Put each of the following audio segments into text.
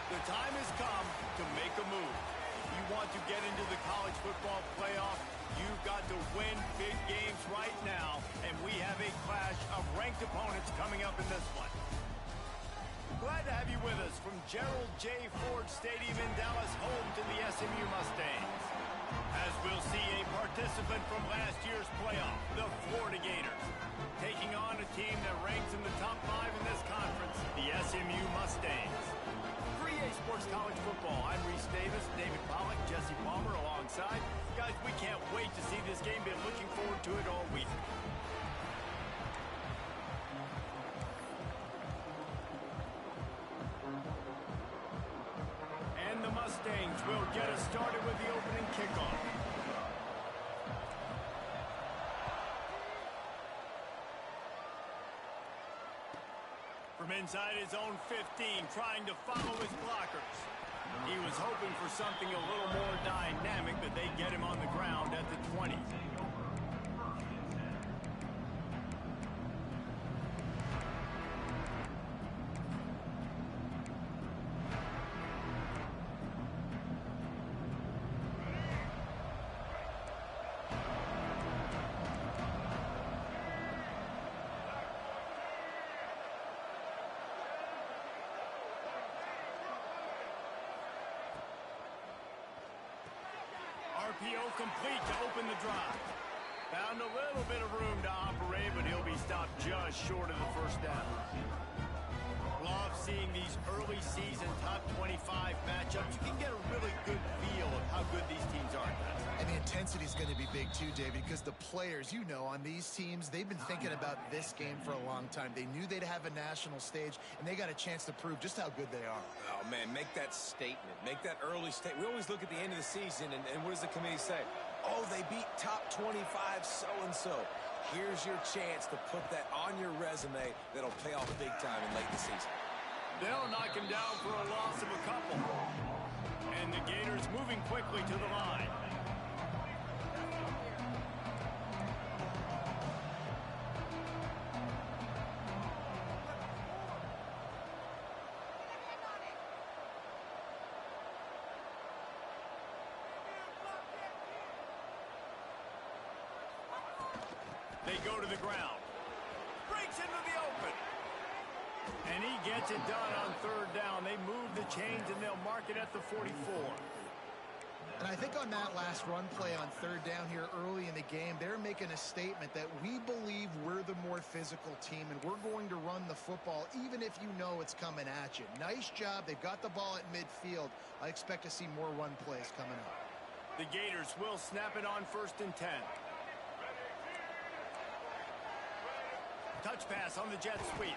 The time has come to make a move. You want to get into the college football playoff, you've got to win big games right now, and we have a clash of ranked opponents coming up in this one. Glad to have you with us from Gerald J. Ford Stadium in Dallas, home to the SMU Mustangs. As we'll see a participant from last year's playoff, the Florida Gators, taking on a team that ranks in the top 5 in this conference, the SMU Mustangs. 3A Sports College Football, I'm Reese Davis, David Pollack, Jesse Palmer alongside. Guys, we can't wait to see this game. Been looking forward to it all week. And the Mustangs will get us started with the opening kickoff. From inside his own 15, trying to follow his blockers. He was hoping for something a little more dynamic, but they get him on the ground at the 20. RPO complete to open the drive. Found a little bit of room to operate, but he'll be stopped just short of the first down. Love seeing these early season top 25 matchups. You can get a really good feel of how good these teams are. And the intensity is going to be big too, David, because the players, you know, on these teams, they've been thinking about this game for a long time. They knew they'd have a national stage, and they got a chance to prove just how good they are. Oh, man, make that statement. Make that early statement. We always look at the end of the season, and what does the committee say? Oh, they beat top 25 so-and-so. Here's your chance to put that on your resume that'll pay off big time in late in the season. They'll knock him down for a loss of a couple. And the Gators moving quickly to the line. They go to the ground. Breaks into the open. And he gets it done on third down. They move the chains, and they'll mark it at the 44. And I think on that last run play on third down here early in the game, they're making a statement that we believe we're the more physical team, and we're going to run the football even if you know it's coming at you. Nice job. They've got the ball at midfield. I expect to see more run plays coming up. The Gators will snap it on 1st and 10. Touch pass on the jet sweep.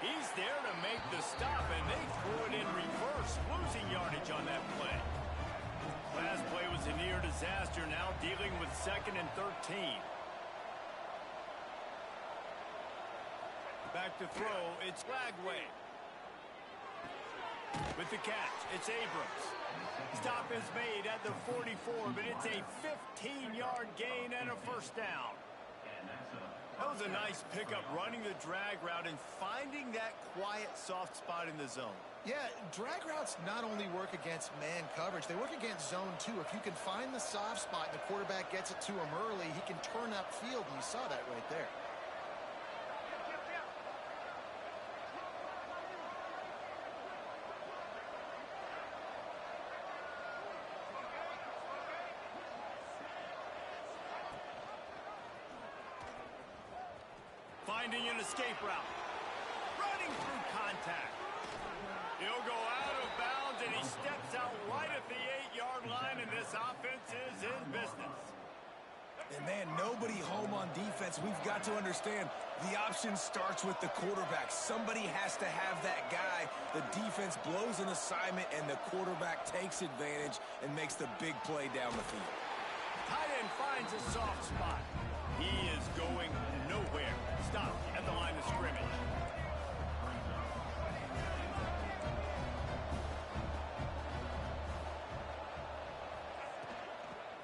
He's there to make the stop, and they threw it in reverse, losing yardage on that play. Last play was a near disaster, now dealing with 2nd and 13. Back to throw, it's Lagway. With the catch, it's Abrams. Stop is made at the 44, but it's a 15-yard gain and a first down. That was a nice pickup, running the drag route and finding that quiet, soft spot in the zone. Yeah, drag routes not only work against man coverage, they work against zone too. If you can find the soft spot and the quarterback gets it to him early, he can turn upfield, and you saw that right there. Finding an escape route. Running through contact. He'll go out of bounds, and he steps out right at the 8-yard line, and this offense is in business. And, man, nobody home on defense. We've got to understand the option starts with the quarterback. Somebody has to have that guy. The defense blows an assignment, and the quarterback takes advantage and makes the big play down the field. Tight end finds a soft spot. He is going nowhere. Stopped at the line of scrimmage.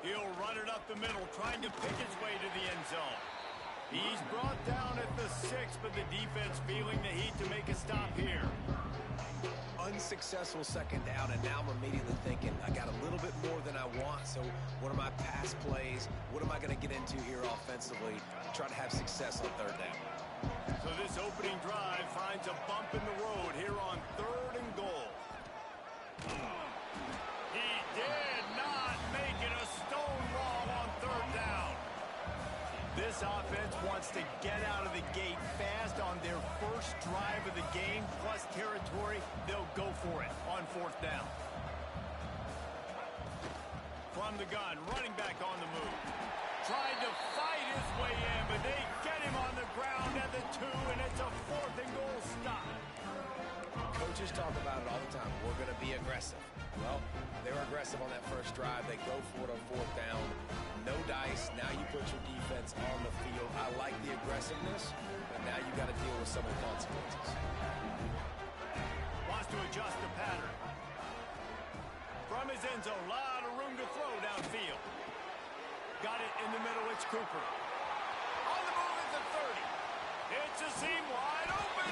He'll run it up the middle, trying to pick his way to the end zone. He's brought down at the 6, but the defense feeling the heat to make a stop here. unsuccessful second down, and now I'm immediately thinking, I got a little bit more than I want, so what are my pass plays? What am I going to get into here offensively to try to have success on third down? So this opening drive finds a bump in the road here on 3rd and goal. He did not make it a stone wall on 3rd down. This offense wants to get out of the gate fast on their first drive of the game, plus territory. They'll go for it on 4th down. From the gun, running back on the move. Trying to fight his way in, but they get him on the ground at the 2, and it's a 4th and goal stop. Coaches talk about it all the time. We're going to be aggressive. Well, they were aggressive on that first drive. They go for it on 4th down. No dice. Now you put your defense on the field. I like the aggressiveness, but now you got to deal with some of the consequences. Wants to adjust the pattern. From his end zone, a lot of room to throw downfield. Got it in the middle. It's Cooper. On the move is the 30. It's a seam wide open.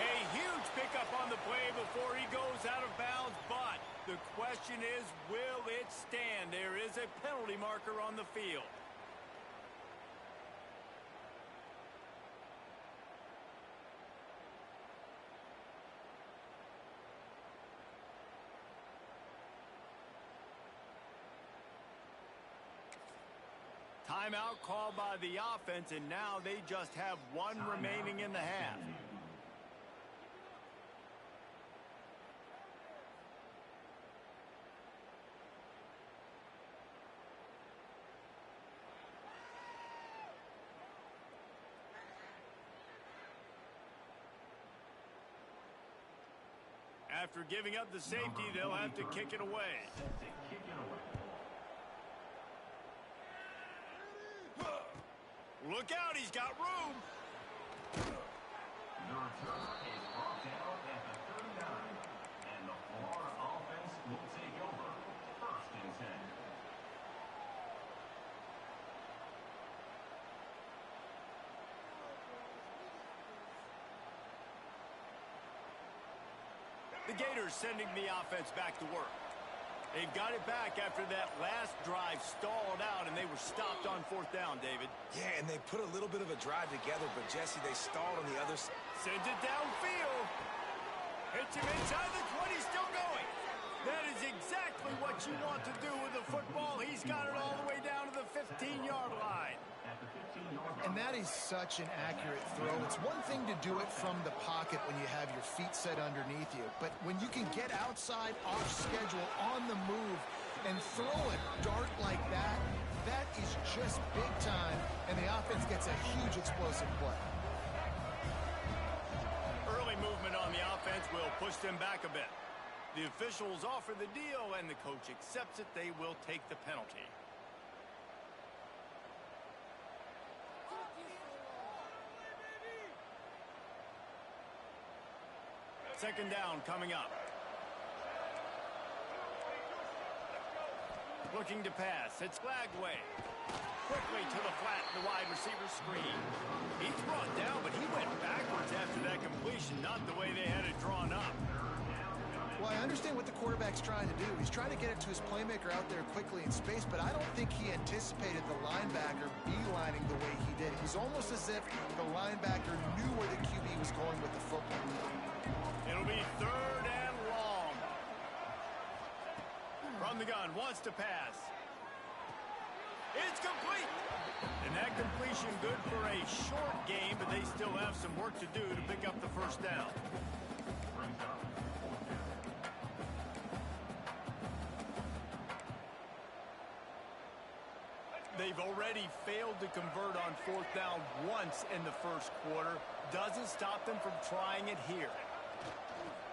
A huge pickup on the play before he goes out of bounds, but the question is, will it stand? There is a penalty marker on the field. Timeout called by the offense, and now they just have 1 remaining in the half. After giving up the safety, they'll have to kick it away. Look out, he's got room. The return is brought down at the 39, and the Florida offense will take over 1st and 10. The Gators sending the offense back to work. They've got it back after that last drive stalled out, and they were stopped on 4th down, David. Yeah, and they put a little bit of a drive together, but, Jesse, they stalled on the other side. Sends it downfield. Hits him inside the 20, still going. That is exactly what you want to do with the football. He's got it all the way down to the 15-yard line. And that is such an accurate throw. It's one thing to do it from the pocket when you have your feet set underneath you, but when you can get outside, off schedule, on the move, and throw a dart like that, that is just big time, and the offense gets a huge explosive play. Early movement on the offense will push them back a bit. The officials offer the deal, and the coach accepts it. They will take the penalty. Second down coming up. Looking to pass. It's Lagway. Quickly to the flat, the wide receiver screen. He's brought down, but he went backwards after that completion, not the way they had it drawn up. Well, I understand what the quarterback's trying to do. He's trying to get it to his playmaker out there quickly in space, but I don't think he anticipated the linebacker beelining the way he did. It was almost as if the linebacker knew where the QB was going with the football. It'll be 3rd and long. From the gun, wants to pass. It's complete. And that completion good for a short game, but they still have some work to do to pick up the 1st down. They've already failed to convert on 4th down once in the 1st quarter. Doesn't stop them from trying it here.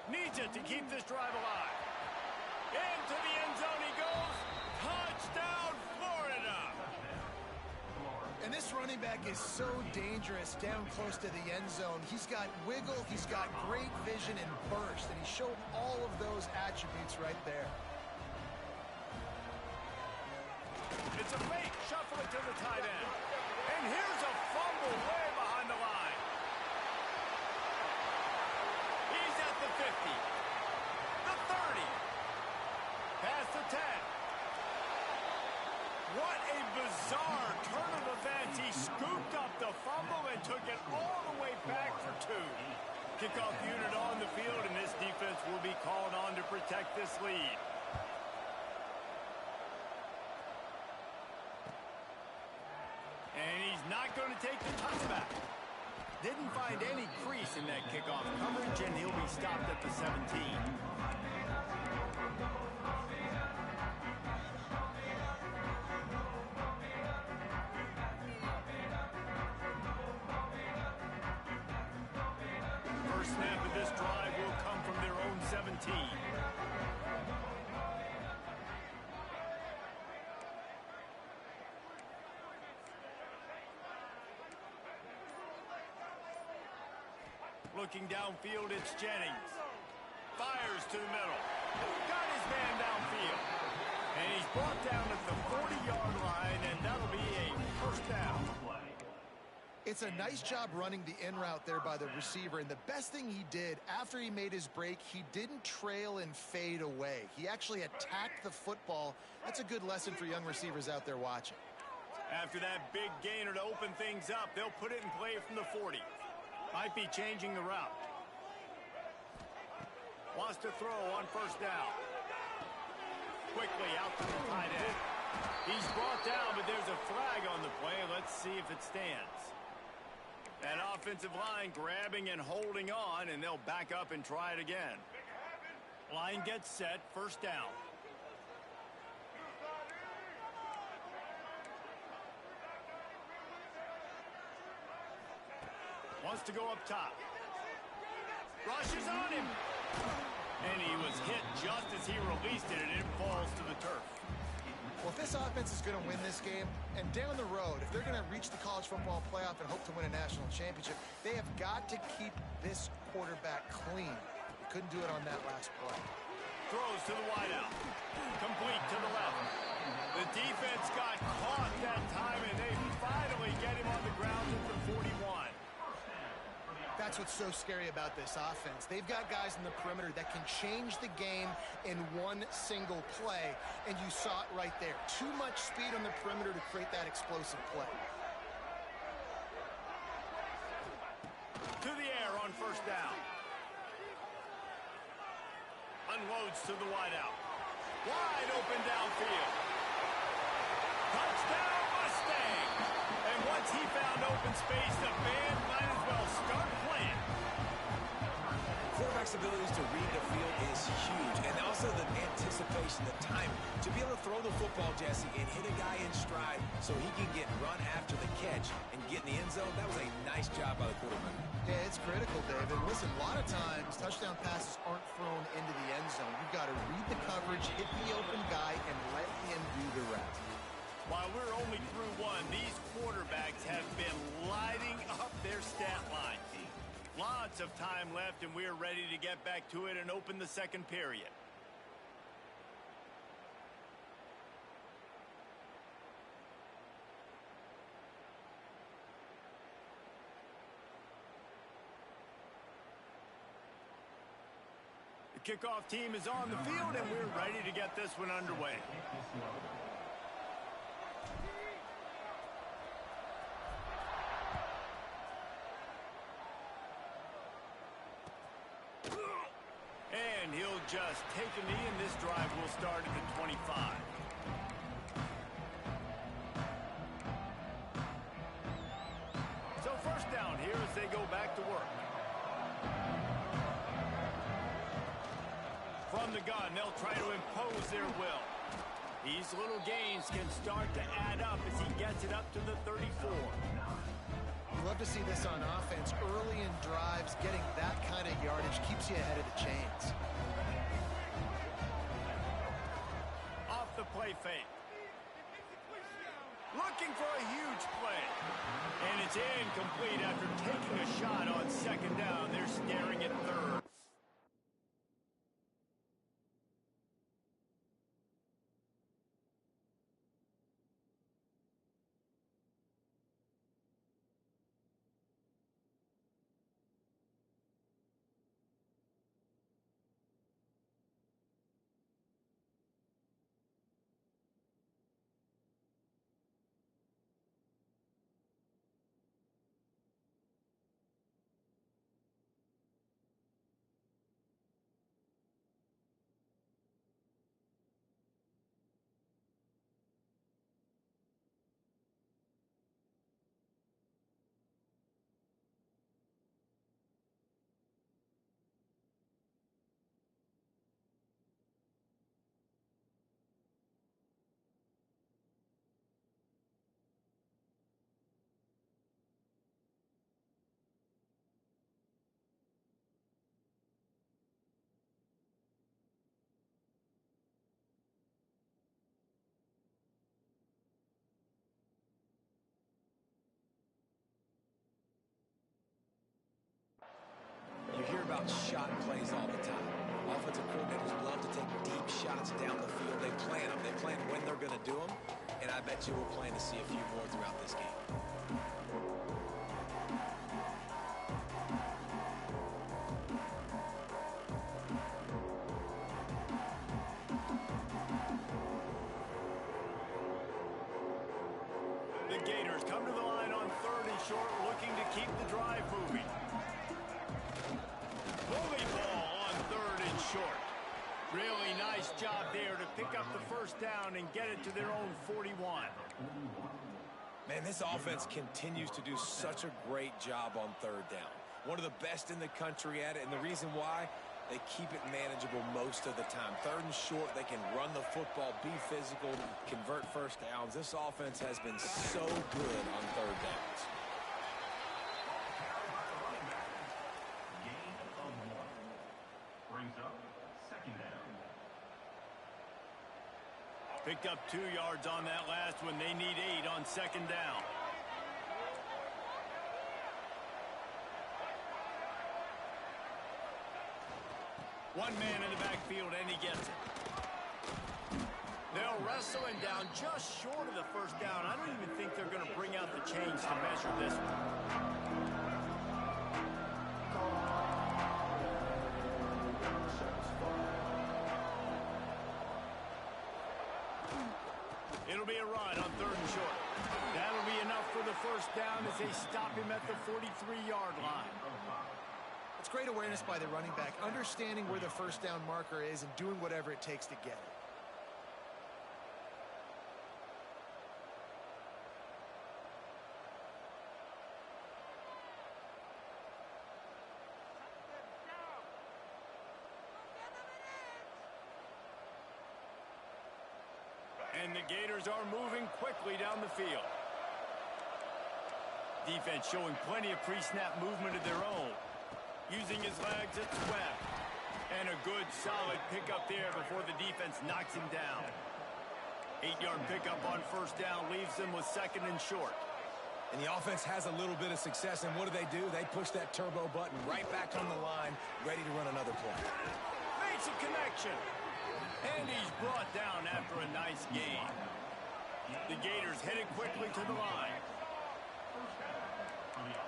Needs it to keep this drive alive. Into the end zone he goes. Touchdown, Florida. And this running back is so dangerous down close to the end zone. He's got wiggle, he's got great vision and burst, and he showed all of those attributes right there. It's a fake. Shuffle it to the tight end. And here's a fumble way behind the line. He's at the 50. Kickoff unit on the field, and this defense will be called on to protect this lead. And he's not going to take the touchback. Didn't find any crease in that kickoff coverage, and he'll be stopped at the 17. First snap of this drive will come from their own 17. Looking downfield, it's Jennings. Fires to the middle. Got his man downfield. And he's brought down at the 40-yard line, and that'll be a first down. It's a nice job running the in route there by the receiver, and the best thing he did after he made his break, he didn't trail and fade away. He actually attacked the football. That's a good lesson for young receivers out there watching. After that big gainer to open things up, they'll put it in play from the 40. Might be changing the route. Wants to throw on first down. Quickly out to the tight end. He's brought down, but there's a flag on the play. Let's see if it stands. That offensive line grabbing and holding on, and they'll back up and try it again. Line gets set, first down. Wants to go up top. Rushes on him. And he was hit just as he released it, and it falls to the turf. Well, if this offense is going to win this game, and down the road, if they're going to reach the college football playoff and hope to win a national championship, they have got to keep this quarterback clean. They couldn't do it on that last play. Throws to the wideout. Complete to the left. The defense got caught that time, and they finally get him on the ground at the 41. That's what's so scary about this offense. They've got guys in the perimeter that can change the game in one single play, and you saw it right there. Too much speed on the perimeter to create that explosive play. To the air on first down. Unloads to the wideout. Wide open downfield. Touchdown Mustang! And once he found open space, the band might as well start playing. Quarterback's abilities to read the field is huge, and also the anticipation, the timing. To be able to throw the football, Jesse, and hit a guy in stride so he can get run after the catch and get in the end zone, that was a nice job by the quarterback. Yeah, it's critical, David. Listen, a lot of times touchdown passes aren't thrown into the end zone. You've got to read the coverage, hit the open guy, and let him do the rest. While we're only through one, these quarterbacks have been lighting up their stat line. Lots of time left, and we're ready to get back to it and open the second period. The kickoff team is on the field, and we're ready to get this one underway. And he'll just take a knee, and this drive will start at the 25. So first down here as they go back to work. From the gun, they'll try to impose their will. These little gains can start to add up as he gets it up to the 34. You love to see this on offense. Early in drives, getting that kind of yardage keeps you ahead of the chains. Off the play fake. Looking for a huge play. And it's incomplete after taking a shot on second down. They're staring at third. about shot plays all the time. Offensive coordinators love to take deep shots down the field. They plan them. They plan when they're going to do them. And I bet you we'll plan to see a few more throughout this game. The Gators come to the line on 3rd and short, looking to keep the drive moving. Bully ball on 3rd and short. Really nice job there to pick up the first down and get it to their own 41. Man, this offense continues to do such a great job on 3rd down. One of the best in the country at it, and the reason why, they keep it manageable most of the time. 3rd and short, they can run the football, be physical, convert first downs. This offense has been so good on 3rd downs. Gain of 1. Brings up 2nd down. Picked up 2 yards on that last one. They need 8 on 2nd down. One man in the backfield, and he gets it. They'll wrestle him down just short of the first down. I don't even think they're going to bring out the chains to measure this one. It'll be a run on 3rd and short. That'll be enough for the first down as they stop him at the 43-yard line. It's great awareness by the running back, understanding where the first down marker is and doing whatever it takes to get it. And the Gators are moving quickly down the field. Defense showing plenty of pre-snap movement of their own. Using his legs, it's Webb. And a good, solid pickup there before the defense knocks him down. 8-yard pickup on first down leaves them with 2nd and short. And the offense has a little bit of success, and what do? They push that turbo button right back on the line, ready to run another play. Makes a connection. And he's brought down after a nice gain. The Gators headed quickly to the line. First down for the offense.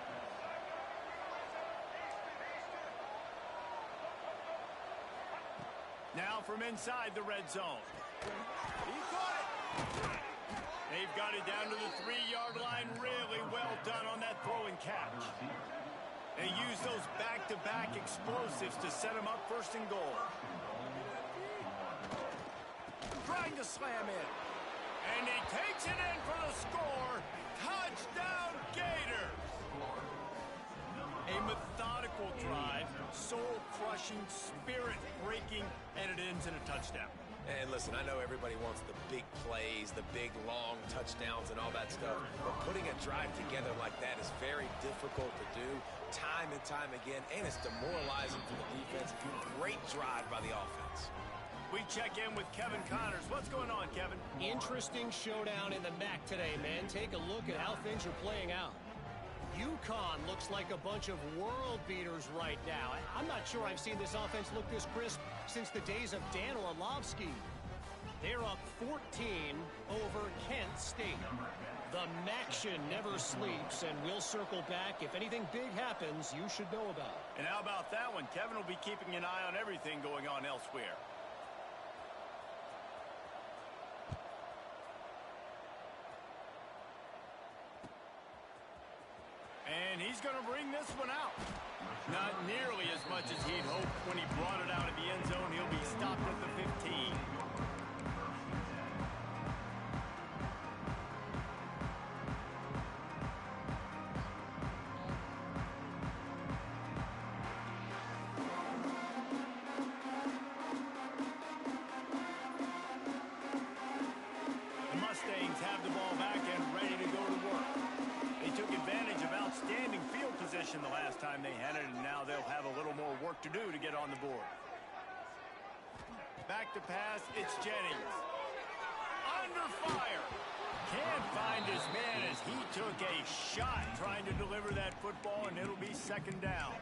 Now from inside the red zone. He caught it. They've got it down to the 3-yard line. Really well done on that throw and catch. They use those back-to-back explosives to set them up 1st and goal. Trying to slam in. And he takes it in for the score. Touchdown, Gators. A methodical drive, soul-crushing, spirit-breaking, and it ends in a touchdown. And listen, I know everybody wants the big plays, the big, long touchdowns and all that stuff, but putting a drive together like that is very difficult to do time and time again, and it's demoralizing for the defense. Great drive by the offense. We check in with Kevin Connors. What's going on, Kevin? Interesting showdown in the MAC today, man. Take a look at how things are playing out. UConn looks like a bunch of world beaters right now. I'm not sure I've seen this offense look this crisp since the days of Dan Orlovsky. They're up 14 over Kent State. The MACtion never sleeps, and we'll circle back. If anything big happens, you should know about it. And how about that one? Kevin will be keeping an eye on everything going on elsewhere. And he's going to bring this one out. Not nearly as much as he'd hoped when he brought it out of the end zone. He'll be stopped at the 15. The Mustangs have the ball back and ready to go to work. They took advantage of outstanding field position the last time they had it, and now they'll have a little more work to do to get on the board. Back to pass, it's Jennings. Under fire. Can't find his man as he took a shot trying to deliver that football, and it'll be 2nd down.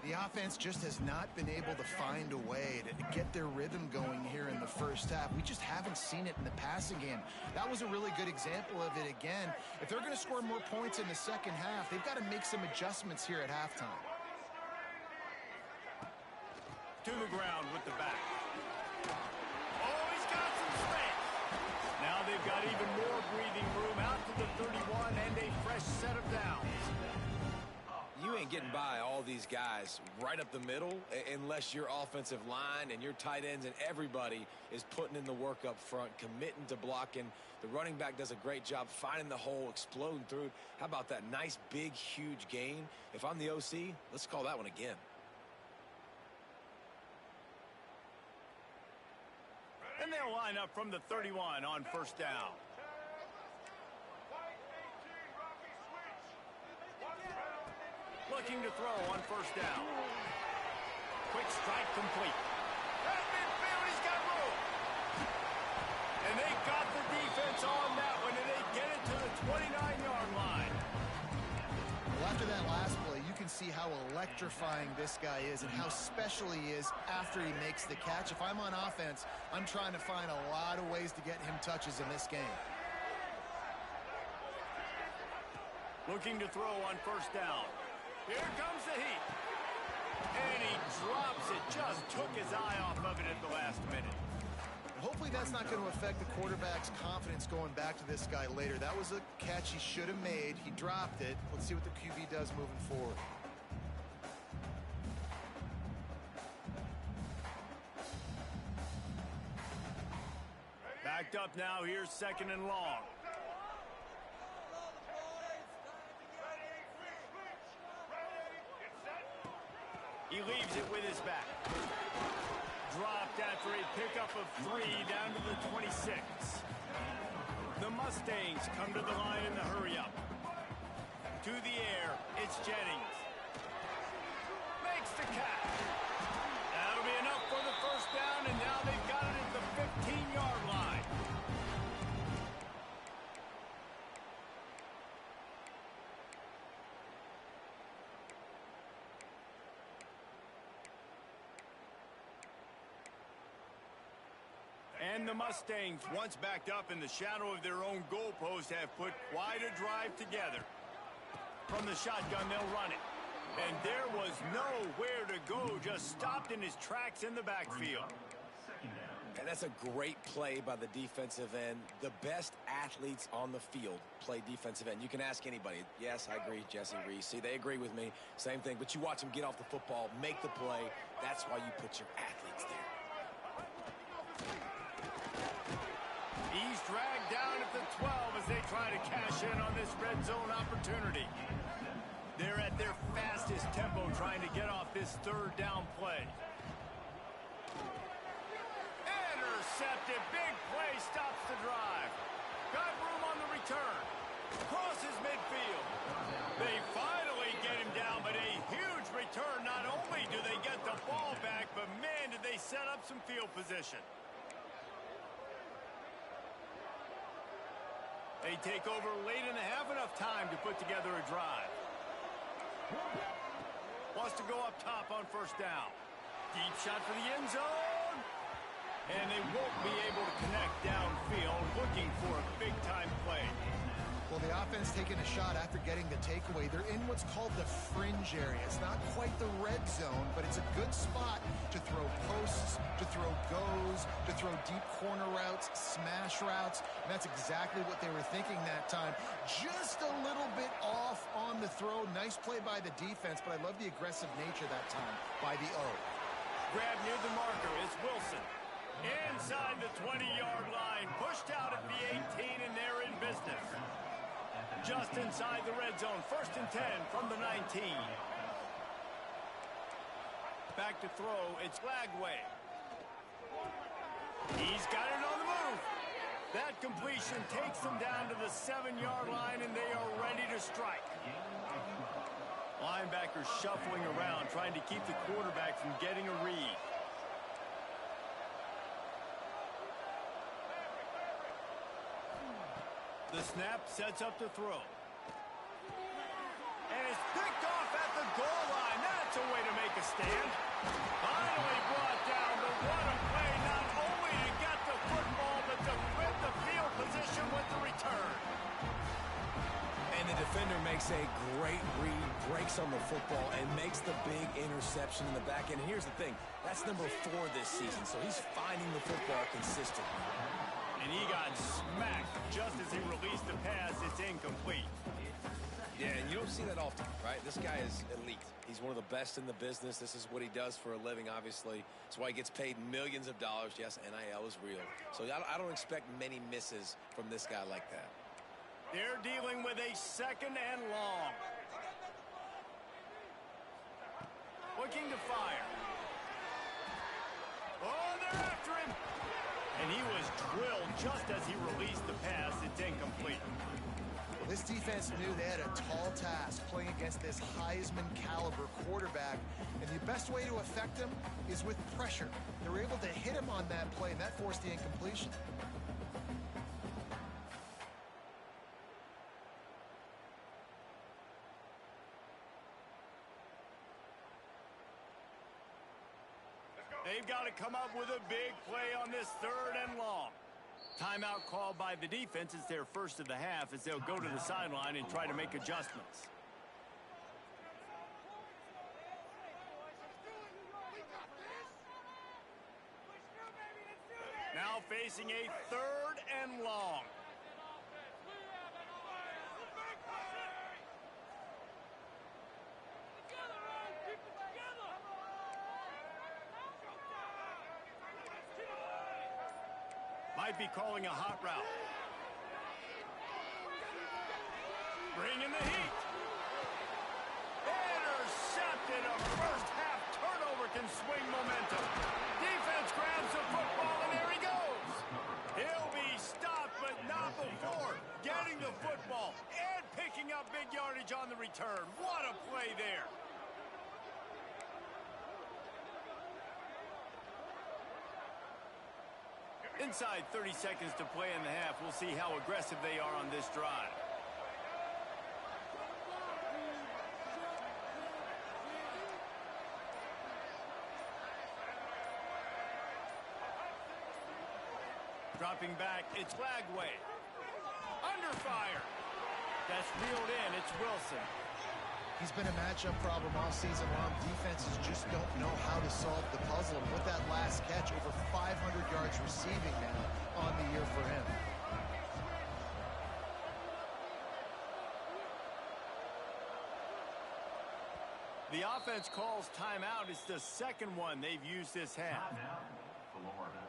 The offense just has not been able to find a way to get their rhythm going here in the first half. We just haven't seen it in the passing game. That was a really good example of it again. If they're going to score more points in the second half, they've got to make some adjustments here at halftime. To the ground with the back. Oh, he's got some space. Now they've got even more breathing room out to the 31 and a fresh set of downs. You ain't getting by all these guys right up the middle unless your offensive line and your tight ends and everybody is putting in the work up front, committing to blocking. The running back does a great job finding the hole, exploding through. How about that nice, big, huge gain? If I'm the OC, let's call that one again. And they'll line up from the 31 on first down. Looking to throw on first down. Quick strike complete. At midfield, he's got room. And they got the defense on that one, and they get it to the 29-yard line. Well, after that last play, you can see how electrifying this guy is and how special he is after he makes the catch. If I'm on offense, I'm trying to find a lot of ways to get him touches in this game. Looking to throw on first down. Here comes the heat. And he drops it. Just took his eye off of it at the last minute. Hopefully that's not going to affect the quarterback's confidence going back to this guy later. That was a catch he should have made. He dropped it. Let's see what the QB does moving forward. Backed up now. Here's second and long. He leaves it with his back. Dropped after a pickup of 3 down to the 26. The Mustangs come to the line in the hurry-up. To the air, it's Jennings. Makes the catch. That'll be enough for the first down, and now they've got it at the 15-yard line. And the Mustangs, once backed up in the shadow of their own goalpost, have put quite a drive together. From the shotgun, they'll run it. And there was nowhere to go, just stopped in his tracks in the backfield. And that's a great play by the defensive end. The best athletes on the field play defensive end. You can ask anybody. Yes, I agree, Jesse Reese. See, they agree with me. Same thing. But you watch them get off the football, make the play. That's why you put your athletes there. He's dragged down at the 12 as they try to cash in on this red zone opportunity. They're at their fastest tempo trying to get off this third down play. Intercepted. Big play stops the drive. Got room on the return. Crosses midfield. They finally get him down, but a huge return. Not only do they get the ball back, but man, did they set up some field position. They take over late in the half, enough time to put together a drive. Wants to go up top on first down. Deep shot for the end zone. And they won't be able to connect downfield, looking for a big-time play. Well, the offense taking a shot after getting the takeaway. They're in what's called the fringe area. It's not quite the red zone, but it's a good spot to throw posts, to throw goes, to throw deep corner routes, smash routes. And that's exactly what they were thinking that time. Just a little bit off on the throw. Nice play by the defense, but I love the aggressive nature that time by the O. Grab near the marker. It's Wilson. Inside the 20-yard line. Pushed out at the 18, and they're in business. Just inside the red zone. First and 10 from the 19. Back to throw. It's Lagway. He's got it on the move. That completion takes them down to the 7-yard line, and they are ready to strike. Linebackers shuffling around, trying to keep the quarterback from getting a read. The snap sets up to throw. And it's picked off at the goal line. That's That's a way to make a stand. Finally brought down, but what a play, not only to get the football, but to flip the field position with the return. And the defender makes a great read, breaks on the football, and makes the big interception in the back end. And here's the thing, that's number 4 this season, so he's finding the football consistently. And he got smacked just as he released the pass. It's incomplete. Yeah, and you don't see that often, right? This guy is elite. He's one of the best in the business. This is what he does for a living, obviously. That's why he gets paid millions of dollars. Yes, NIL is real. So I don't expect many misses from this guy like that. They're dealing with a 2nd and long. Looking to fire. Oh, they're after him. And he was drilled just as he released the pass. It's incomplete. Well, this defense knew they had a tall task playing against this Heisman caliber quarterback. And the best way to affect him is with pressure. They were able to hit him on that play, and that forced the incompletion. They've got to come up with a big play on this 3rd and long. Timeout called by the defense. It's their first of the half as they'll go to the sideline and try to make adjustments. Now facing a 3rd and long. Might be calling a hot route. Bringing the heat. Intercepted. A first half turnover can swing momentum. Defense grabs the football, and there he goes. He'll be stopped, but not before getting the football and picking up big yardage on the return. What a play there. Inside 30 seconds to play in the half. We'll see how aggressive they are on this drive. Dropping back, it's Lagway. Under fire. That's reeled in, it's Wilson. He's been a matchup problem all season long. Defenses just don't know how to solve the puzzle. And with that last catch, over 500 yards receiving now on the year for him. The offense calls timeout. It's the 2nd one they've used this half. Timeout, Florida.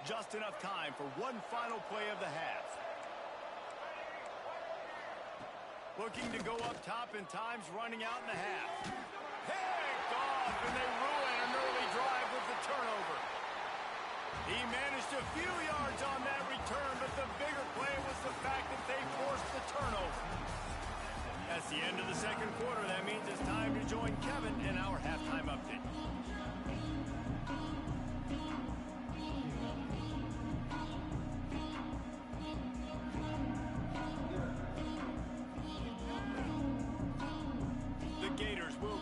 Just enough time for one final play of the half. Looking to go up top, and time's running out in the half. Picked off, and they ruin an early drive with the turnover. He managed a few yards on that return, but the bigger play was the fact that they forced the turnover. That's the end of the 2nd quarter. That means it's time to join Kevin in our halftime update.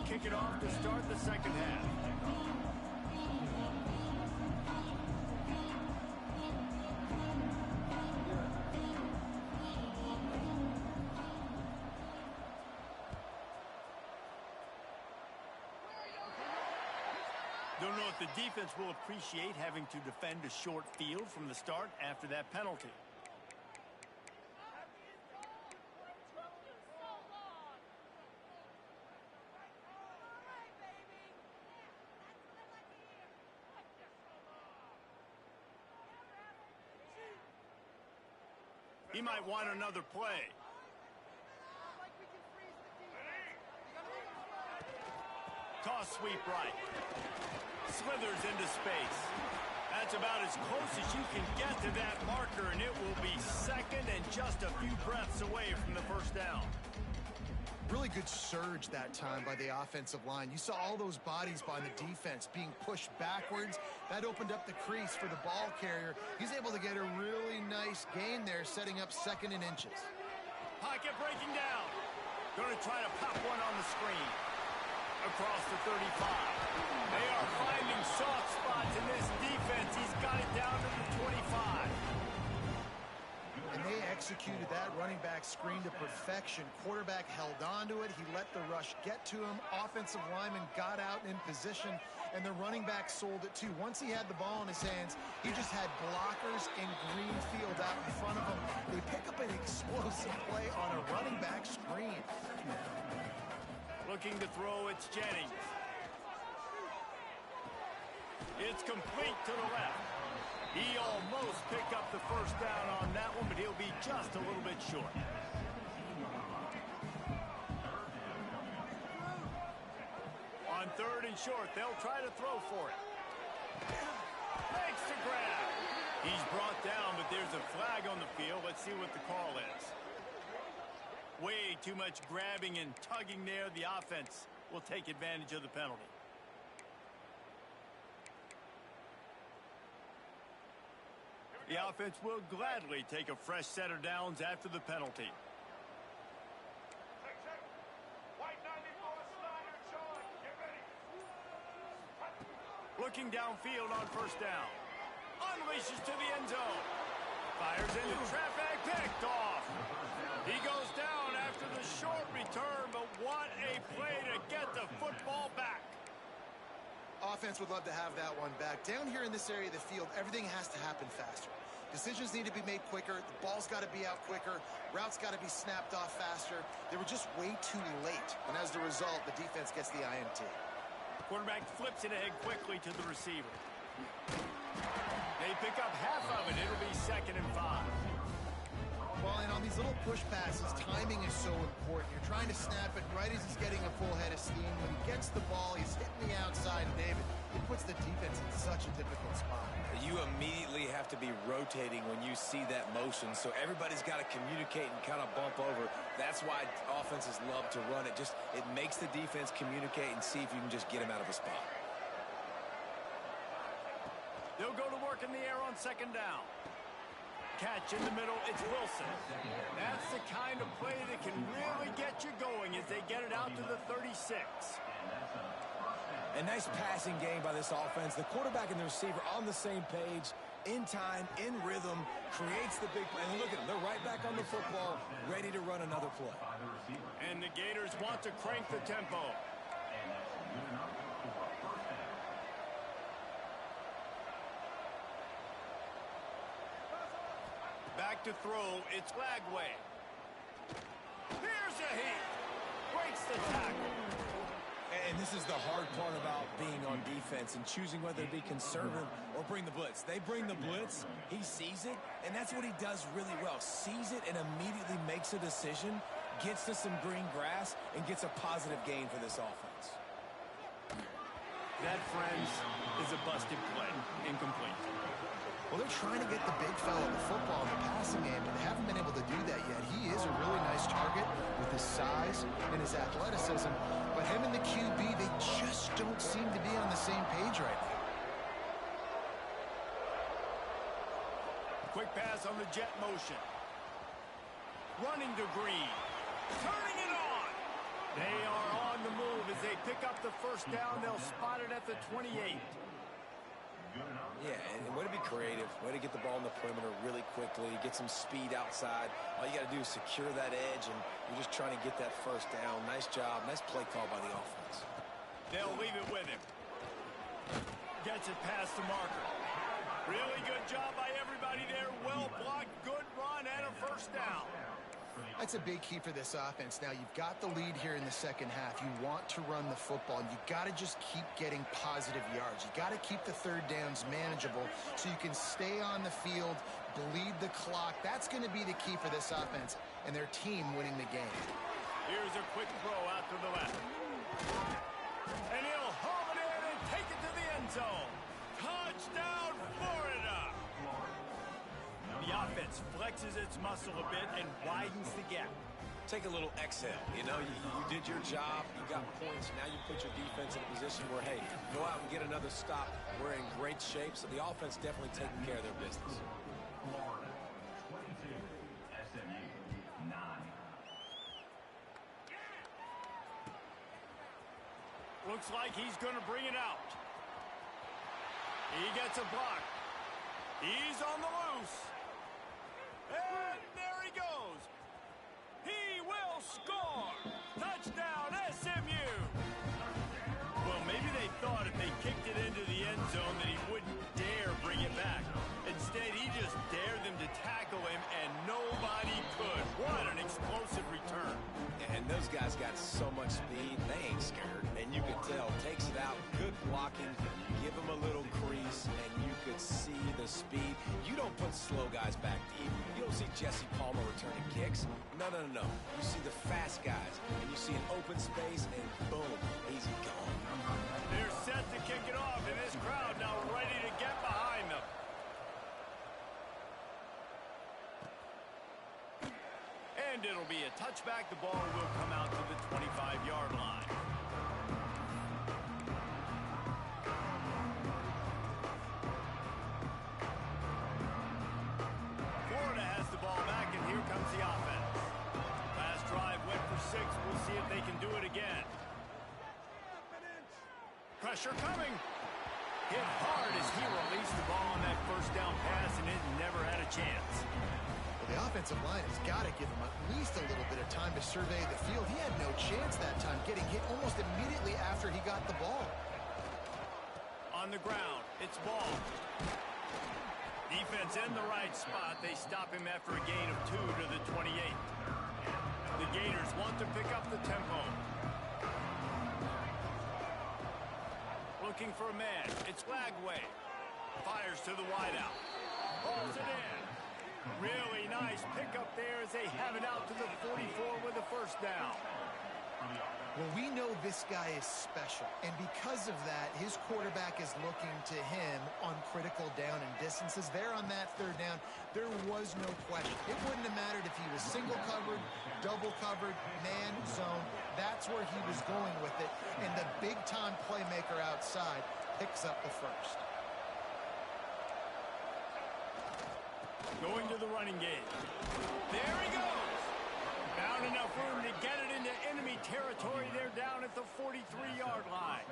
Kick it off to start the 2nd half. Don't know if the defense will appreciate having to defend a short field from the start after that penalty. He might want another play. Toss sweep right. Slithers into space. That's about as close as you can get to that marker, and it will be 2nd and just a few breaths away from the 1st down. Really good surge that time by the offensive line. You saw all those bodies by the defense being pushed backwards. That opened up the crease for the ball carrier. He's able to get a really nice gain there, setting up 2nd and inches. Pocket breaking down. Going to try to pop one on the screen. Across the 35. They are finding soft spots in this defense. He's got it down to the 25. And they executed that running back screen to perfection. Quarterback held on to it. He let the rush get to him. Offensive lineman got out in position, and the running back sold it too. Once he had the ball in his hands, he just had blockers and green field out in front of him. They pick up an explosive play on a running back screen. Looking to throw, it's Jennings. It's complete to the left. He almost picked up the first down on that one, but he'll be just a little bit short. On 3rd and short, they'll try to throw for it. Makes the grab. He's brought down, but there's a flag on the field. Let's see what the call is. Way too much grabbing and tugging there. The offense will take advantage of the penalty. The offense will gladly take a fresh set of downs after the penalty. Looking downfield on 1st down. Unleashes to the end zone. Fires into traffic, picked off. He goes down after the short return, but what a play to get the football back. Offense would love to have that one back. Down here in this area of the field, everything has to happen faster. Decisions need to be made quicker. The ball's got to be out quicker. Routes got to be snapped off faster. They were just way too late. And as the result, the defense gets the INT. Quarterback flips it ahead quickly to the receiver. They pick up half of it. It'll be 2nd and 5. Well, and on these little push passes, timing is so important. You're trying to snap it right as he's getting a full head of steam. When he gets the ball, he's hitting the outside. And David, it puts the defense in such a difficult spot. You immediately have to be rotating when you see that motion, so everybody's got to communicate and kind of bump over. That's why offenses love to run it. It makes the defense communicate and see if you can just get him out of a spot. They'll go to work in the air on 2nd down. Catch in the middle, it's Wilson. That's the kind of play that can really get you going as they get it out to the 36. A nice passing game by this offense. The quarterback and the receiver on the same page, in time, in rhythm, creates the big play. And look at them, they're right back on the football, ready to run another play. And the Gators want to crank the tempo. Back to throw, it's Lagway. Here's a heat. Breaks the tackle. And this is the hard part about being on defense and choosing whether to be conservative or bring the blitz. They bring the blitz, he sees it, and that's what he does really well. Sees it and immediately makes a decision, gets to some green grass, and gets a positive gain for this offense. That, friends, is a busted play. Incomplete. Well, they're trying to get the big fella the football in the passing game, but they haven't been able to do that yet. He is a really nice target with his size and his athleticism, but him and the QB, they just don't seem to be on the same page right now. Quick pass on the jet motion. Running to Green. Turning it on. They are on the move as they pick up the 1st down. They'll spot it at the 28. Yeah, and way to be creative, way to get the ball in the perimeter really quickly, get some speed outside. All you got to do is secure that edge, and you're just trying to get that 1st down. Nice job, nice play call by the offense. They'll leave it with him. Gets it past the marker. Really good job by everybody there. Well blocked, good run, and a 1st down. That's a big key for this offense. Now, you've got the lead here in the 2nd half. You want to run the football, and you got to just keep getting positive yards. You got to keep the 3rd downs manageable so you can stay on the field, bleed the clock. That's going to be the key for this offense and their team winning the game. Here's a quick throw out to the left. And he'll home it in and take it to the end zone. Touchdown, Florida! The offense flexes its muscle a bit and widens the gap. Take a little exhale. You know, you did your job. You got points. Now you put your defense in a position where, hey, go out and get another stop. We're in great shape, so the offense definitely taking care of their business. Florida 22, SMU 9. Looks like he's going to bring it out. He gets a block. He's on the loose. And there he goes. He will score. Touchdown, SMU. Well, maybe they thought if they kicked it into the end zone that he wouldn't dare bring it back. Instead, he just dared them to tackle him, and nobody could. What an explosive return. And those guys got so much speed, they ain't scared. And you could tell, takes it out, good blocking, give him a little crease, and you could see the speed. You don't put slow guys back deep. You don't see Jesse Palmer returning kicks. No. You see the fast guys, and you see an open space, and boom, he's gone. They're set to kick it off, and this crowd now ready to get behind them. And it'll be a touchback. The ball will come out to the 25-yard line. Florida has the ball back, and here comes the offense. Last drive went for 6. We'll see if they can do it again. Pressure coming. Hit hard as he released the ball on that first down pass, and it never had a chance. Well, the offensive line has got to give him at least a little bit of time to survey the field. He had no chance that time, getting hit almost immediately after he got the ball. On the ground, it's ball. Defense in the right spot. They stop him after a gain of 2 to the 28. The Gators want to pick up the tempo. Looking for a man. It's Lagway. Fires to the wideout. Pulls it in. Really nice pickup there as they have it out to the 44 with a first down. Well, we know this guy is special, and because of that, his quarterback is looking to him on critical down and distances. There on that third down, there was no question. It wouldn't have mattered if he was single covered, double covered, man, zone. That's where he was going with it, and the big-time playmaker outside picks up the first. Going to the running game. There he goes. Found enough room to get it into enemy territory. They're down at the 43-yard line.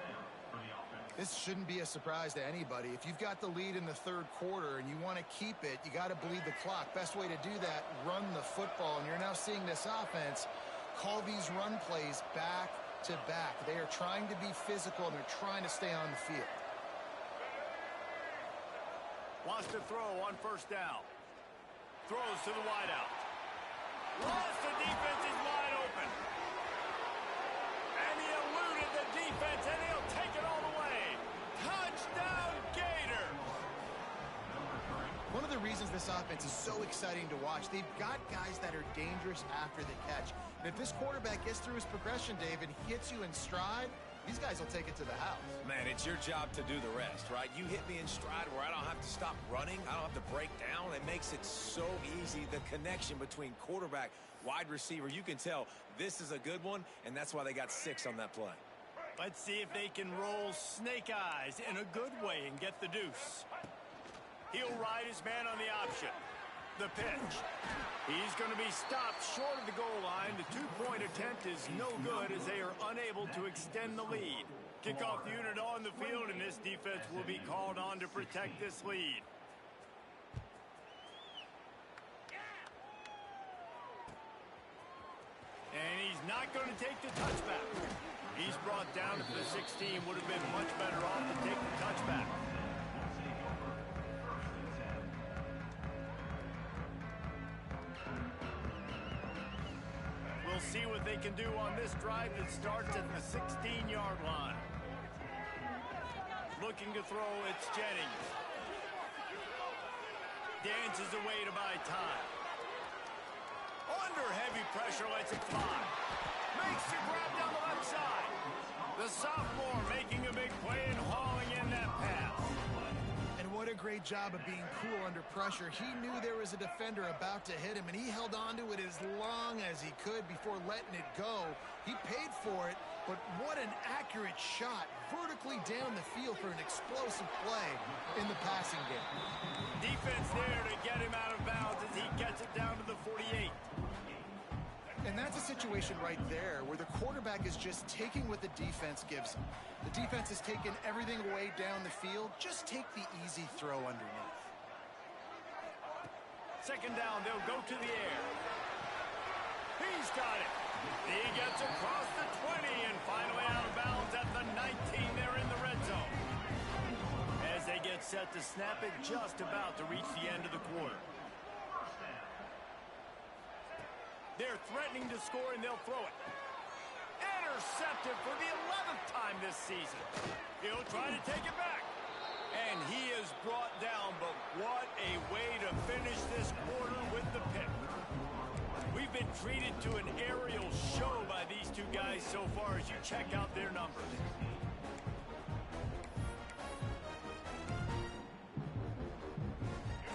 This shouldn't be a surprise to anybody. If you've got the lead in the third quarter and you want to keep it, you got to bleed the clock. Best way to do that, run the football. And you're now seeing this offense call these run plays back to back. They are trying to be physical, and they're trying to stay on the field. Wants to throw on first down. Throws to the wideout. Lost the defense is wide open. And he eluded the defense, and he'll take it all the way. Touchdown, Gator! One of the reasons this offense is so exciting to watch, they've got guys that are dangerous after the catch. And if this quarterback gets through his progression, David, he hits you in stride, these guys will take it to the house. Man, it's your job to do the rest, right? You hit me in stride where I don't have to stop running. I don't have to break down. It makes it so easy. The connection between quarterback, wide receiver, you can tell this is a good one, and that's why they got 6 on that play. Let's see if they can roll snake eyes in a good way and get the deuce. He'll ride his man on the option. The pitch. He's going to be stopped short of the goal line. The two-point attempt is no good as they are unable to extend the lead. Kickoff unit on the field, and this defense will be called on to protect this lead. And he's not going to take the touchback. He's brought down at the 16. Would have been much better off to take the touchback. We'll see what they can do on this drive that starts at the 16-yard line. Looking to throw, it's Jennings. Dances away to buy time. Under heavy pressure, lets it fly. Makes the grab down the left side. The sophomore making a big play and hauling in that pass. And what a great job of being cool under pressure. He knew there was a defender about to hit him, and he held on to it as long as he could before letting it go. He paid for it, but what an accurate shot vertically down the field for an explosive play in the passing game. Defense there to get him out of bounds as he gets it down to the 48. And that's a situation right there where the quarterback is just taking what the defense gives him. The defense has taken everything away down the field. Just take the easy throw underneath. Second down, they'll go to the air. He's got it. He gets across the 20 and finally out of bounds at the 19. They're in the red zone. As they get set to snap it, just about to reach the end of the quarter. They're threatening to score, and they'll throw it. Intercepted for the 11th time this season. He'll try to take it back. And he is brought down, but what a way to finish this quarter with the pick. We've been treated to an aerial show by these two guys so far as you check out their numbers.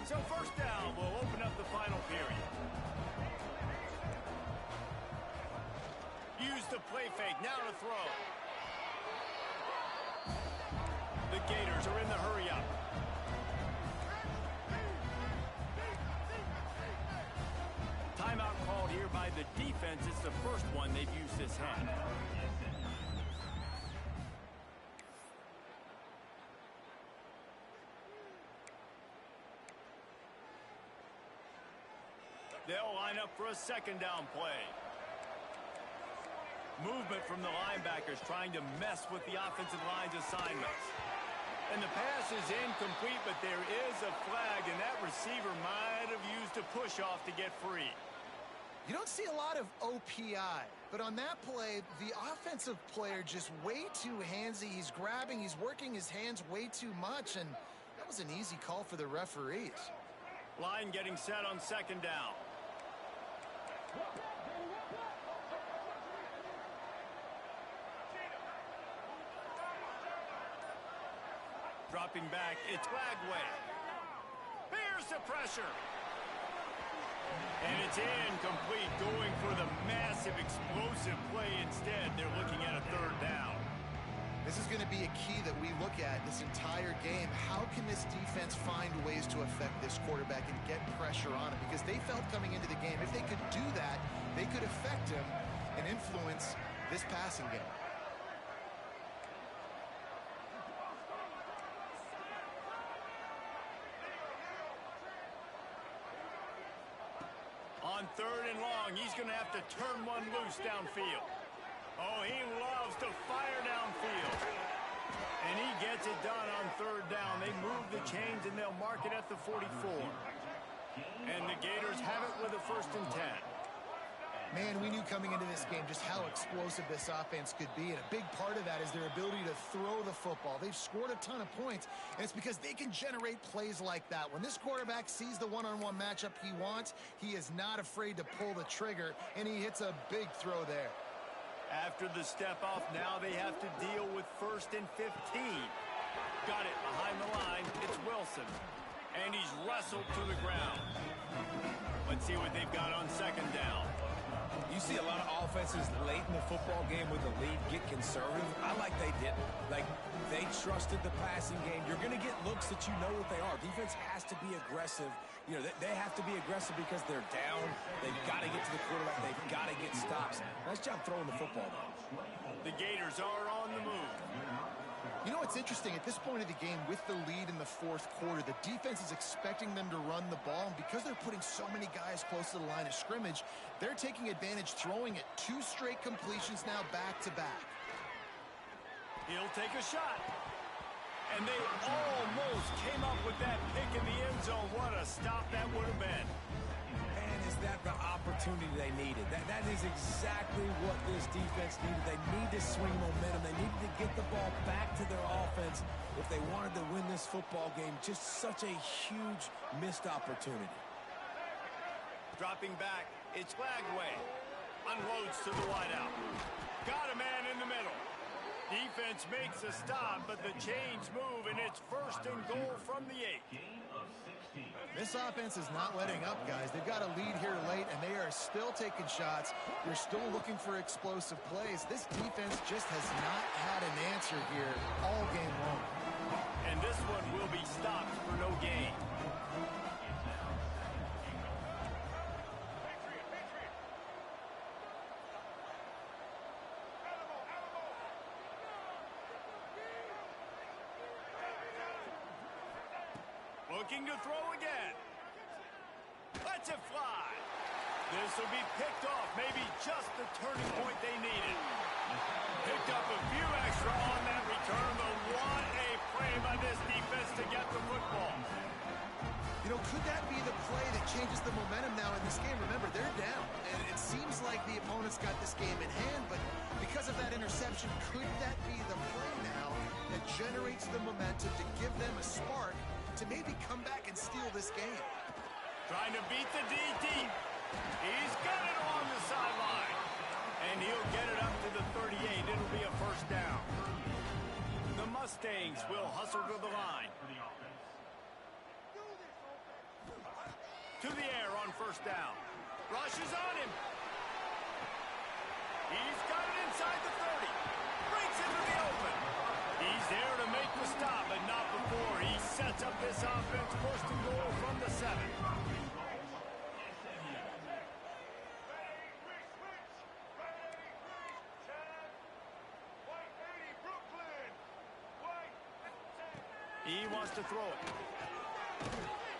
So first down will open up the final period. Use the play fake, now to throw. The Gators are in the hurry-up. Timeout called here by the defense. It's the first one they've used this half. They'll line up for a second down play. Movement from the linebackers trying to mess with the offensive line's assignments. And the pass is incomplete, but there is a flag, and that receiver might have used a push-off to get free. You don't see a lot of OPI, but on that play, the offensive player just way too handsy. He's grabbing, he's working his hands way too much, and that was an easy call for the referees. Line getting set on second down. Dropping back, it's Flagway. Here's the pressure. And it's incomplete, going for the massive explosive play instead. They're looking at a third down. This is going to be a key that we look at this entire game. How can this defense find ways to affect this quarterback and get pressure on him? Because they felt coming into the game, if they could do that, they could affect him and influence this passing game. On third and long, he's going to have to turn one loose downfield. Oh, he loves to fire downfield. And he gets it done on third down. They move the chains, and they'll mark it at the 44. And the Gators have it with a 1st and 10. Man, we knew coming into this game just how explosive this offense could be, and a big part of that is their ability to throw the football. They've scored a ton of points, and it's because they can generate plays like that. When this quarterback sees the one-on-one matchup he wants, he is not afraid to pull the trigger, and he hits a big throw there. After the step-off, now they have to deal with 1st and 15. Got it behind the line. It's Wilson, and he's wrestled to the ground. Let's see what they've got on second down. You see a lot of offenses late in the football game with the lead get conservative. I like they didn't. Like, they trusted the passing game. You're going to get looks that you know what they are. Defense has to be aggressive. You know, they have to be aggressive because they're down. They've got to get to the quarterback. They've got to get stops. Nice job throwing the football, though. The Gators are on the move. You know what's interesting? At this point of the game, with the lead in the 4th quarter, the defense is expecting them to run the ball. And because they're putting so many guys close to the line of scrimmage, they're taking advantage, throwing it 2 straight completions now back-to-back. He'll take a shot. And they almost came up with that pick in the end zone. What a stop that would have been. Man, is that the opportunity they needed? That is exactly what this defense needed. They need to swing momentum. They needed to get the ball back to their offense if they wanted to win this football game. Just such a huge missed opportunity. Dropping back, it's Flagway. Unloads to the wideout. Got a man in the middle. Defense makes a stop, but the chains move, and it's first and goal from the 8. Gain of 16. This offense is not letting up, guys. They've got a lead here late, and they are still taking shots. They're still looking for explosive plays. This defense just has not had an answer here all game long. And this one will be stopped for no gain. Looking to throw again. Lets it fly. This will be picked off. Maybe just the turning point they needed. Picked up a few extra on that return. But what a play by this defense to get the football. You know, could that be the play that changes the momentum now in this game? Remember, they're down, and it seems like the opponent's got this game in hand, but because of that interception, could that be the play now that generates the momentum to give them a spark to maybe come back and steal this game? Trying to beat the D deep. He's got it along the sideline. And he'll get it up to the 38. It'll be a first down. The Mustangs will hustle to the line. To the air on first down. Rushes on him. He's got it inside the 30. Breaks into the open. He's there to make the stop, but not before. He sets up this offense first and goal from the 7. He wants to throw it.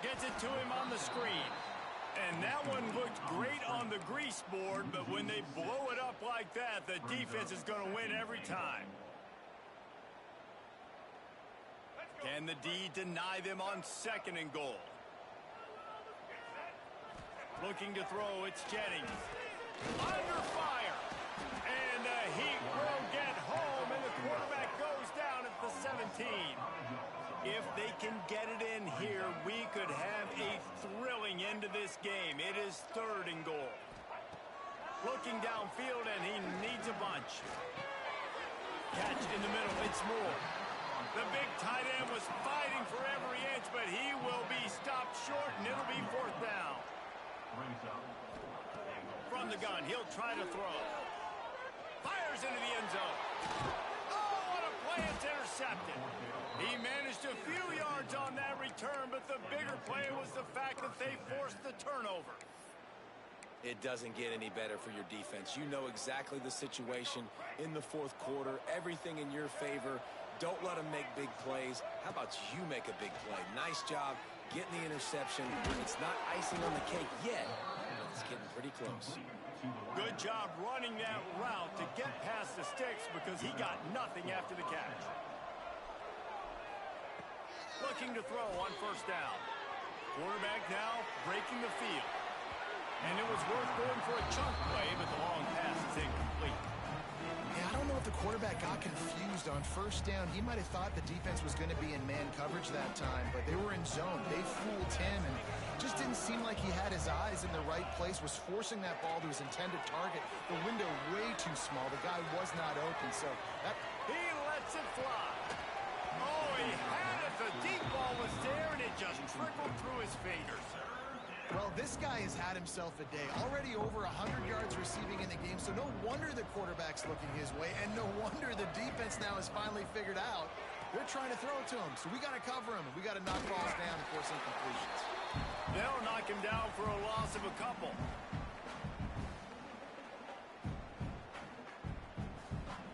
Gets it to him on the screen. And that one looked great on the grease board, but when they blow it up like that, the defense is going to win every time. Can the D deny them on second and goal? Looking to throw, it's Jennings. Under fire. And the Heat will get home, and the quarterback goes down at the 17. If they can get it in here, we could have a thrilling end to this game. It is third and goal. Looking downfield, and he needs a bunch. Catch in the middle, it's Moore. The big tight end was fighting for every inch, but he will be stopped short, and it'll be fourth down. From the gun, he'll try to throw. Fires into the end zone. Oh, what a play. It's intercepted. He managed a few yards on that return, but the bigger play was the fact that they forced the turnover. It doesn't get any better for your defense. You know exactly the situation in the fourth quarter. Everything in your favor. Don't let them make big plays. How about you make a big play? Nice job getting the interception. It's not icing on the cake yet, but it's getting pretty close. Good job running that route to get past the sticks because he got nothing after the catch. Looking to throw on first down. Quarterback now breaking the field. And it was worth going for a chunk play, but the long pass is incomplete. Yeah, I don't know if the quarterback got confused on first down. He might have thought the defense was going to be in man coverage that time, but they were in zone. They fooled him and just didn't seem like he had his eyes in the right place, was forcing that ball to his intended target. The window way too small. The guy was not open, so that... He lets it fly. Oh, he had it. The deep ball was there, and it just trickled through his fingers. Well, this guy has had himself a day. Already over 100 yards receiving in the game, so no wonder the quarterback's looking his way, and no wonder the defense now has finally figured out they're trying to throw it to him. So we got to cover him. We got to knock balls down and force incompletions. They'll knock him down for a loss of a couple.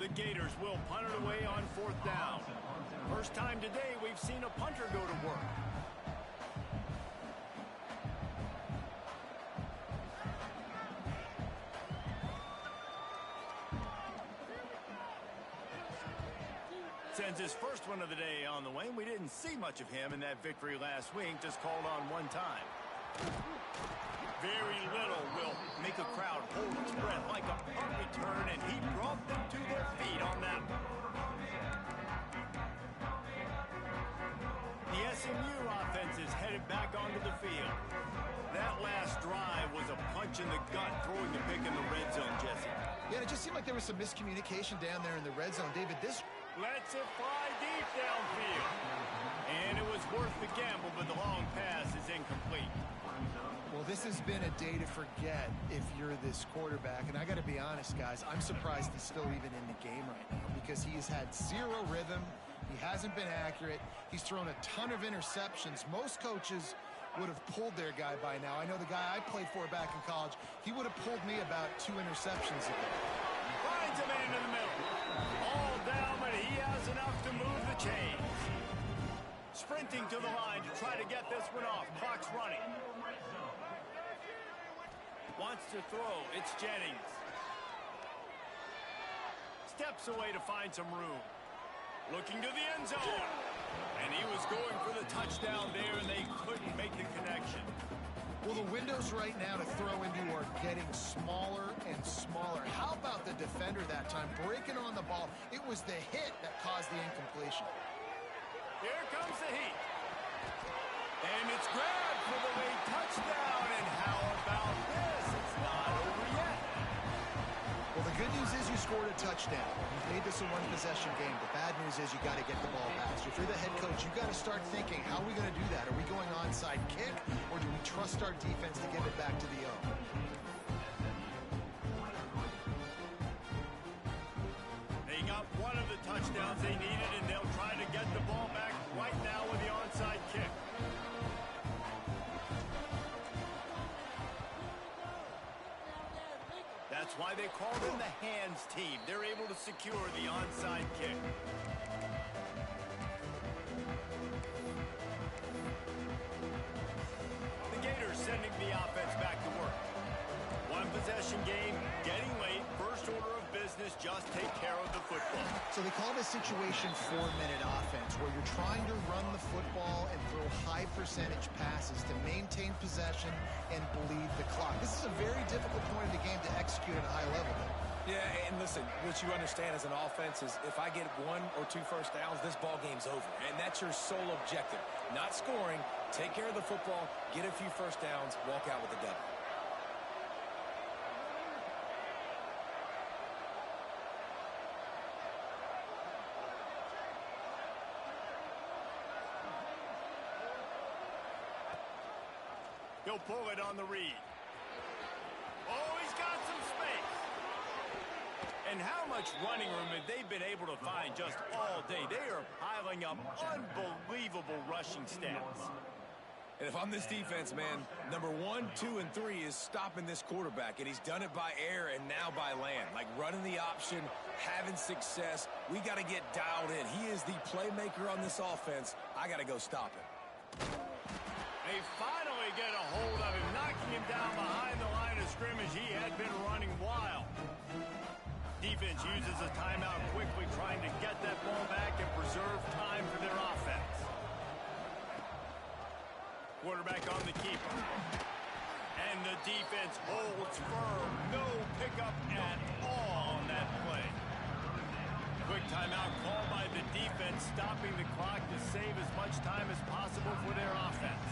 The Gators will punt it away on fourth down. First time today we've seen a punter go to work. Sends his first one of the day on the way. We didn't see much of him in that victory last week, just called on one time. Very little will make a crowd hold its breath like a punt return, and he brought them to their feet on that one. The SMU offense is headed back onto the field. That last drive was a punch in the gut, throwing the pick in the red zone, Jesse. Yeah, it just seemed like there was some miscommunication down there in the red zone. David, this Lets it fly deep downfield. And it was worth the gamble, but the long pass is incomplete. Well, this has been a day to forget if you're this quarterback. And I got to be honest, guys, I'm surprised he's still even in the game right now because he has had zero rhythm. He hasn't been accurate. He's thrown a ton of interceptions. Most coaches would have pulled their guy by now. I know the guy I played for back in college, he would have pulled me about 2 interceptions ago. Finds a man in the middle. All down, but he has enough to move the chains. Sprinting to the line to try to get this one off. Clock's running. Wants to throw. It's Jennings. Steps away to find some room. Looking to the end zone. And he was going for the touchdown there, and they couldn't make the connection. Well, the windows right now to throw into are getting smaller and smaller. How about the defender that time breaking on the ball? It was the hit that caused the incompletion. Here comes the heat. And it's grabbed for the late touchdown. And how about this? It's not over yet. Well, the good news is you scored a touchdown. You've made this a one-possession game. The bad news is you got to get the ball back. So if you're the head coach, you got to start thinking, how are we going to do that? Are we going onside kick, or do we trust our defense to give it back to the O? They got one of the touchdowns they needed, and they'll try to get the ball back right now with the onside kick. That's why they call them the hands team. They're able to secure the onside kick. The Gators sending the offense back to work. One possession game, getting late. First order of business, just take care of the football. So they call this situation 4-minute offense, where you're trying to run the football and throw high percentage passes to maintain possession and bleed the clock. This is a very difficult point of the game to execute at a high level. Yeah, and listen, what you understand as an offense is if I get 1 or 2 first downs, this ball game's over. And that's your sole objective. Not scoring, take care of the football, get a few first downs, walk out with the W. He'll pull it on the read. Oh, he's got some space. And how much running room have they been able to find just all day? They are piling up unbelievable rushing stats. And if I'm this defense, man, number 1, 2, and 3 is stopping this quarterback. And he's done it by air and now by land. Like running the option, having success. We got to get dialed in. He is the playmaker on this offense. I got to go stop him. They finally get a hold of him, knocking him down behind the line of scrimmage. He had been running wild. Defense uses a timeout quickly, trying to get that ball back and preserve time for their offense. Quarterback on the keeper. And the defense holds firm. No pickup at all on that play. Quick timeout called by the defense, stopping the clock to save as much time as possible for their offense.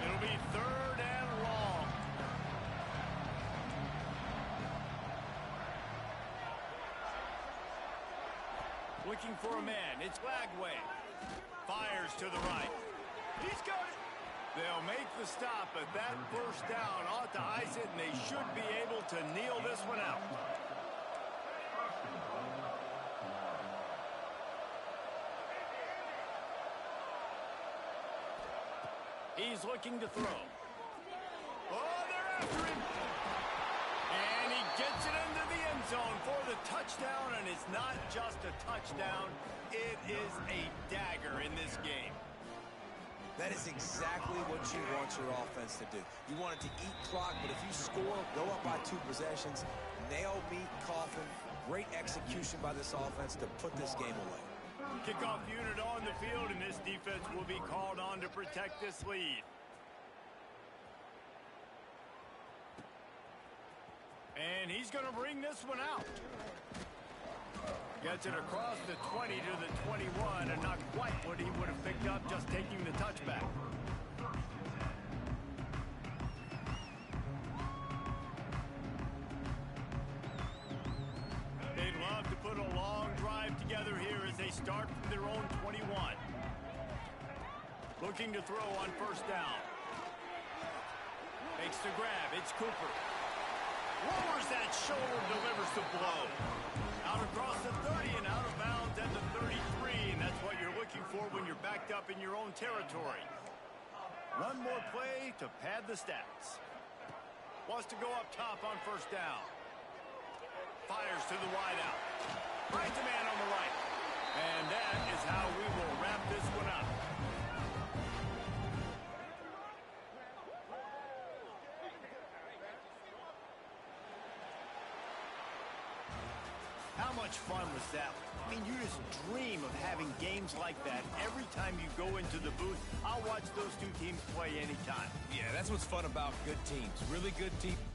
It'll be 3rd and long. Looking for a man. It's Lagway. Fires to the right. He's got it. They'll make the stop, but that first down ought to ice it, and they should be able to kneel this one out. He's looking to throw. Oh, they're after him. And he gets it into the end zone for the touchdown, and it's not just a touchdown. It is a dagger in this game. That is exactly what you want your offense to do. You want it to eat clock, but if you score, go up by 2 possessions, nail beat Coffin. Great execution by this offense to put this game away. Kickoff unit on the field, and this defense will be called on to protect this lead. And he's going to bring this one out. Gets it across the 20 to the 21, and not quite what he would have picked up just taking the touchback. start from their own 21. Looking to throw on first down. Makes the grab. It's Cooper. Lowers that shoulder, delivers the blow. Out across the 30 and out of bounds at the 33. And that's what you're looking for when you're backed up in your own territory. One more play to pad the stats. Wants to go up top on first down. Fires to the wide out. Finds a man on the right. And that is how we will wrap this one up. How much fun was that? I mean, you just dream of having games like that every time you go into the booth. I'll watch those two teams play anytime. Yeah, that's what's fun about good teams. Really good teams.